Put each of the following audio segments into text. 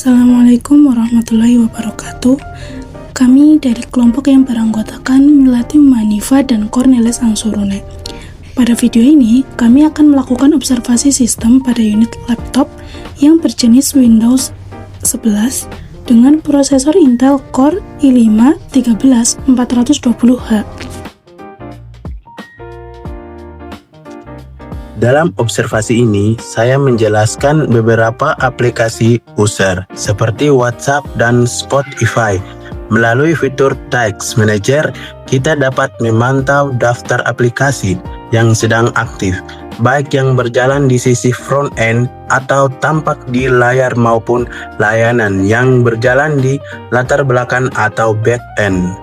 Assalamualaikum warahmatullahi wabarakatuh. Kami dari kelompok yang beranggotakan Milati Manifa dan Cornelis Ansurune. Pada video ini, kami akan melakukan observasi sistem pada unit laptop yang berjenis Windows 11 dengan prosesor Intel Core i5-13420H. Dalam observasi ini, saya menjelaskan beberapa aplikasi user seperti WhatsApp dan Spotify. Melalui fitur Task Manager, kita dapat memantau daftar aplikasi yang sedang aktif, baik yang berjalan di sisi front-end atau tampak di layar maupun layanan yang berjalan di latar belakang atau back-end.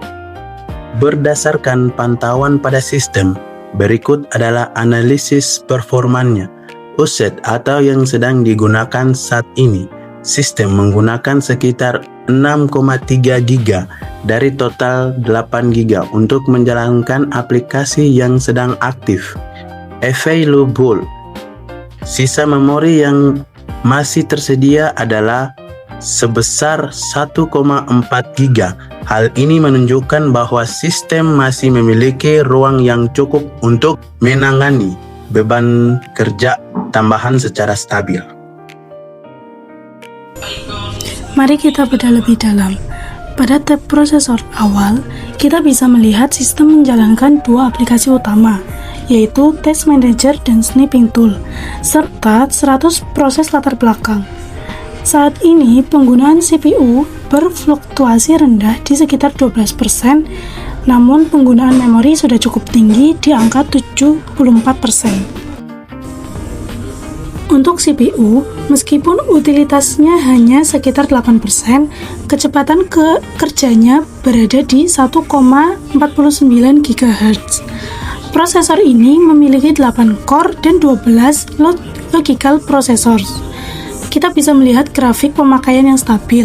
Berdasarkan pantauan pada sistem, berikut adalah analisis performanya. Uset atau yang sedang digunakan saat ini. Sistem menggunakan sekitar 6,3 GB dari total 8 GB untuk menjalankan aplikasi yang sedang aktif. Available. Sisa memori yang masih tersedia adalah sebesar 1,4 GB. Hal ini menunjukkan bahwa sistem masih memiliki ruang yang cukup untuk menangani beban kerja tambahan secara stabil. Mari kita bedah lebih dalam. Pada tab prosesor awal, kita bisa melihat sistem menjalankan dua aplikasi utama, yaitu Task Manager dan Snipping Tool, serta 100 proses latar belakang. Saat ini, penggunaan CPU berfluktuasi rendah di sekitar 12%, namun penggunaan memori sudah cukup tinggi di angka 74%. Untuk CPU, meskipun utilitasnya hanya sekitar 8%, kecepatan kerjanya berada di 1,49 GHz. Prosesor ini memiliki 8 core dan 12 logical processors. Kita bisa melihat grafik pemakaian yang stabil,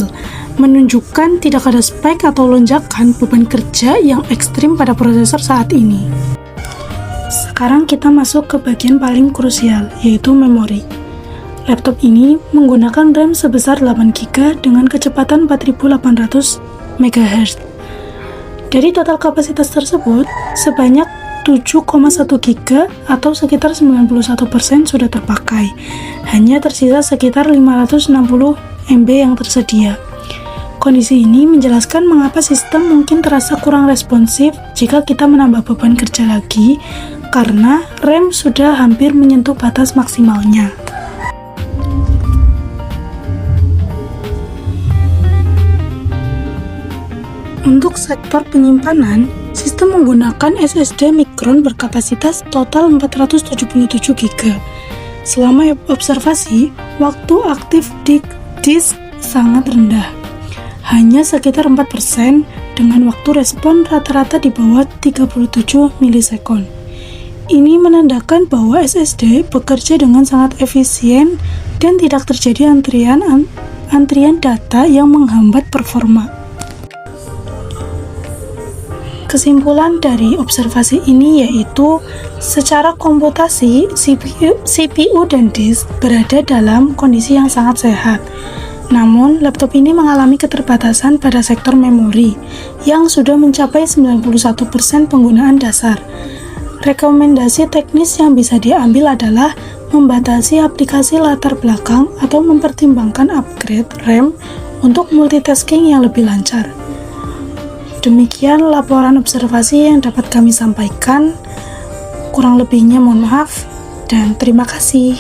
menunjukkan tidak ada spike atau lonjakan beban kerja yang ekstrim pada prosesor saat ini. Sekarang kita masuk ke bagian paling krusial, yaitu memori. Laptop ini menggunakan RAM sebesar 8 GB dengan kecepatan 4800 MHz. Dari total kapasitas tersebut, sebanyak 7,1 GB atau sekitar 91% sudah terpakai. Hanya tersisa sekitar 560 MB yang tersedia. Kondisi ini menjelaskan mengapa sistem mungkin terasa kurang responsif jika kita menambah beban kerja lagi, karena RAM sudah hampir menyentuh batas maksimalnya. Untuk sektor penyimpanan, sistem menggunakan SSD Micron berkapasitas total 477 GB. Selama observasi, waktu aktif disk sangat rendah, hanya sekitar 4% dengan waktu respon rata-rata di bawah 37 milisekund. Ini menandakan bahwa SSD bekerja dengan sangat efisien dan tidak terjadi antrian data yang menghambat performa. Kesimpulan dari observasi ini yaitu, secara komputasi, CPU dan disk berada dalam kondisi yang sangat sehat. Namun, laptop ini mengalami keterbatasan pada sektor memori, yang sudah mencapai 91% penggunaan dasar. Rekomendasi teknis yang bisa diambil adalah membatasi aplikasi latar belakang atau mempertimbangkan upgrade RAM untuk multitasking yang lebih lancar. Demikian laporan observasi yang dapat kami sampaikan. Kurang lebihnya mohon maaf dan terima kasih.